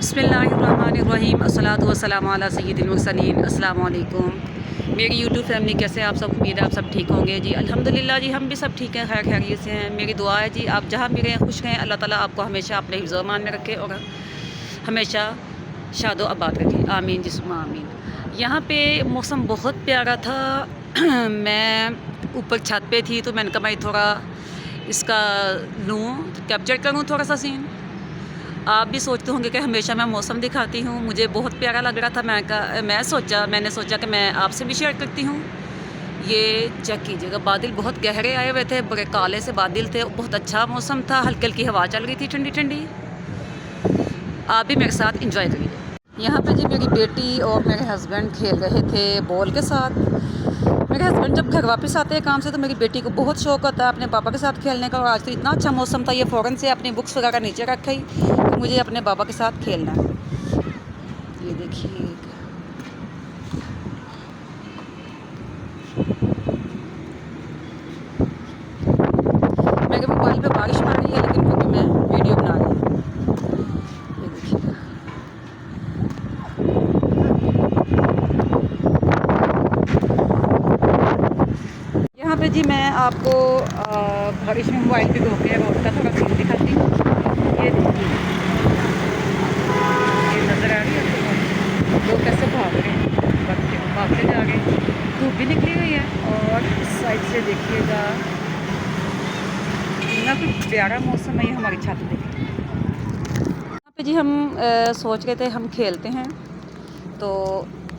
बिस्मिल्लाहिर्रहमानिर्रहीम अस्सलातु वस्सलामु अला सय्यिदिल मुरसलीन। अस्सलामु अलैकुम मेरी यूट्यूब फैमिली, कैसे आप सब? उम्मीद है आप सब ठीक होंगे जी। अल्हम्दुलिल्लाह जी, हम भी सब ठीक हैं, खैर खैरियत से हैं। मेरी दुआ है जी आप जहाँ भी रहें खुश रहें, अल्लाह ताला आपको हमेशा अपने हिफ्ज़ मान में रखे और हमेशा शादो आबाद रखे, आमीन जी सुम्मा आमीन। यहाँ पे मौसम बहुत प्यारा था। मैं ऊपर छत पे थी तो मैंने कहा मैं थोड़ा इसका लूँ, कैप्चर करूँ थोड़ा सा सीन। आप भी सोचते होंगे कि हमेशा मैं मौसम दिखाती हूँ, मुझे बहुत प्यारा लग रहा था। मैंने सोचा कि मैं आपसे भी शेयर करती हूँ। ये चेक कीजिएगा, बादल बहुत गहरे आए हुए थे, बड़े काले से बादल थे। बहुत अच्छा मौसम था, हल्की हल्की हवा चल रही थी ठंडी ठंडी। आप भी मेरे साथ इंजॉय करिए। यहाँ पे जी मेरी बेटी और मेरे हस्बैंड खेल रहे थे बॉल के साथ। मेरे हस्बैंड जब घर वापस आते हैं काम से तो मेरी बेटी को बहुत शौक होता है अपने पापा के साथ खेलने का। और आज तो इतना अच्छा मौसम था, ये फ़ौरन से अपनी बुक्स वगैरह नीचे रखी कि मुझे अपने पापा के साथ खेलना है। ये देखिए, मेरे मोबाइल पे बारिश पड़ रही है लेकिन क्योंकि मैं वीडियो बना रही हूँ। ये देखिएगा, यहाँ पे जी मैं आपको बारिश में मोबाइल पे धोके रोड का थोड़ा सीन दिखाती हूँ। ये देखिए, ये नज़र आ रही है आपको, लोग कैसे भाग रहे हैं, भागते जा रहे हैं। धूप भी निकली हुई है और इस साइड से देखिएगा इतना कुछ प्यारा मौसम है। ये हमारी छत देखिए। यहाँ पे जी हम सोच रहे थे हम खेलते हैं, तो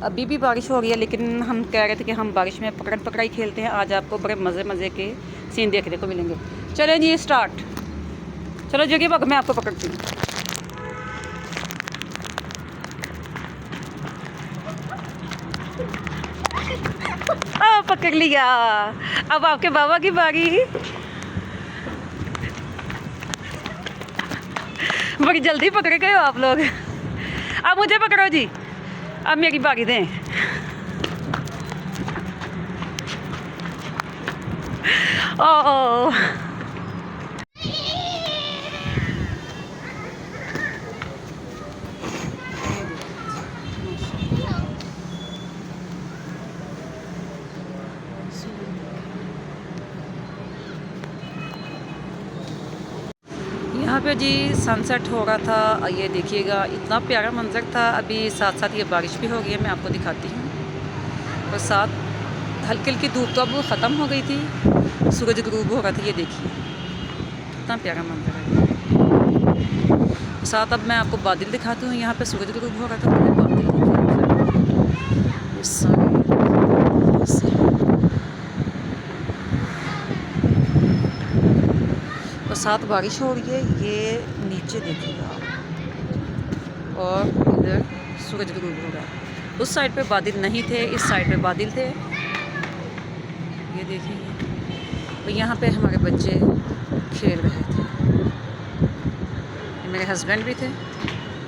अभी भी बारिश हो रही है लेकिन हम कह रहे थे कि हम बारिश में पकड़ पकड़ाई खेलते हैं। आज आपको बड़े मज़े के सीन देखने को मिलेंगे। चलें जी स्टार्ट। चलो जगह पक, मैं आपको पकड़ती हूँ। पकड़ लिया। अब आपके बाबा की बारी। बड़ी जल्दी पकड़ गए हो आप लोग। अब मुझे पकड़ो जी, अब मेरी बारी दें। ओह, यहाँ पे जी सनसेट हो रहा था। ये देखिएगा इतना प्यारा मंजर था। अभी साथ साथ ये बारिश भी हो गई है, मैं आपको दिखाती हूँ। और साथ हल्की हल्की धूप तो अब ख़त्म हो गई थी, सूरज गुरूब हो रहा था। ये देखिए कितना प्यारा मंजर है। साथ अब मैं आपको बादल दिखाती हूँ। यहाँ पे सूरज गुरूब हो रहा था, बादल और साथ बारिश हो रही है। ये नीचे देखिएगा आप, और इधर सूरज गुरूब हो रहा है। उस साइड पे बादल नहीं थे, इस साइड पे बादल थे। ये देखिए, और यहाँ पे हमारे बच्चे खेल रहे थे, मेरे हस्बैंड भी थे।